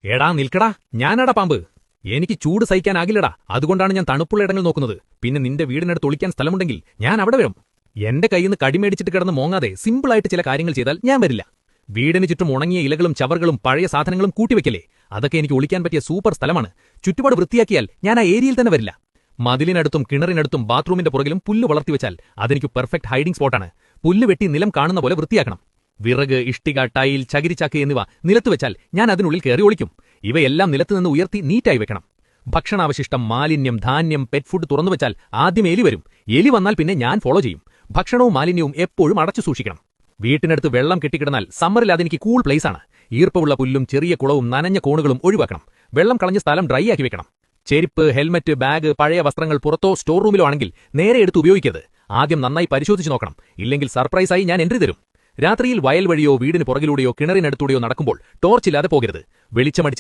എടാ നിൽക്കടാ, ഞാനാടാ പാമ്പ്. എനിക്ക് ചൂട് സഹിക്കാനാകില്ലടാ. അതുകൊണ്ടാണ് ഞാൻ തണുപ്പുള്ള ഇടങ്ങൾ നോക്കുന്നത്. പിന്നെ നിന്റെ വീടിനടുത്ത് ഒളിക്കാൻ സ്ഥലമുണ്ടെങ്കിൽ ഞാൻ അവിടെ വരും. എന്റെ കയ്യിന്ന് കടിമേടിച്ചിട്ട് കിടന്ന് മോങ്ങാതെ സിമ്പിളായിട്ട് ചില കാര്യങ്ങൾ ചെയ്താൽ ഞാൻ വരില്ല. വീടിന് ചുറ്റും ഉണങ്ങിയ ഇലകളും ചവറുകളും പഴയ സാധനങ്ങളും കൂട്ടിവെക്കല്ലേ, അതൊക്കെ എനിക്ക് ഒളിക്കാൻ പറ്റിയ സൂപ്പർ സ്ഥലമാണ്. ചുറ്റുപാട് വൃത്തിയാക്കിയാൽ ഞാൻ ആ ഏരിയയിൽ തന്നെ വരില്ല. മതിലിനടുത്തും കിണറിനടുത്തും ബാത്റൂമിന്റെ പുറകിലും പുല്ല് വളർത്തിവെച്ചാൽ അതെനിക്ക് പെർഫെക്റ്റ് ഹൈഡിംഗ് സ്പോട്ടാണ്. പുല്ല് വെട്ടി നിലം കാണുന്ന പോലെ വൃത്തിയാക്കണം. വിറക്, ഇഷ്ടിക, ടൈൽ, ചകിരിച്ചാക്ക് എന്നിവ നിലത്ത് വെച്ചാൽ ഞാൻ അതിനുള്ളിൽ കയറി ഒളിക്കും. ഇവയെല്ലാം നിലത്തുനിന്ന് ഉയർത്തി നീറ്റായി വെക്കണം. ഭക്ഷണാവശിഷ്ടം, മാലിന്യം, ധാന്യം, പെറ്റ് ഫുഡ് തുറന്നുവെച്ചാൽ ആദ്യം എലി വരും. എലി വന്നാൽ പിന്നെ ഞാൻ ഫോളോ ചെയ്യും. ഭക്ഷണവും മാലിന്യവും എപ്പോഴും അടച്ചു സൂക്ഷിക്കണം. വീട്ടിനടുത്ത് വെള്ളം കെട്ടിക്കിടന്നാൽ സമ്മറിൽ അതെനിക്ക് കൂൾ പ്ലേസാണ്. ഈർപ്പമുള്ള പുല്ലും ചെറിയ കുളവും നനഞ്ഞ കോണുകളും ഒഴിവാക്കണം. വെള്ളം കളഞ്ഞ സ്ഥലം ഡ്രൈ ആക്കി വെക്കണം. ചെരുപ്പ്, ഹെൽമറ്റ്, ബാഗ്, പഴയ വസ്ത്രങ്ങൾ പുറത്തോ സ്റ്റോർ റൂമിലോ ആണെങ്കിൽ നേരെ എടുത്ത് ഉപയോഗിക്കരുത്. ആദ്യം നന്നായി പരിശോധിച്ച് നോക്കണം. ഇല്ലെങ്കിൽ സർപ്രൈസായി ഞാൻ എൻട്രി തരും. രാത്രിയിൽ വയൽ വഴിയോ വീടിന് പുറകിലൂടെയോ കിണറിനടുത്തൂടെയോ നടക്കുമ്പോൾ ടോർച്ചില്ലാതെ പോകരുത്. വെളിച്ചമടിച്ച്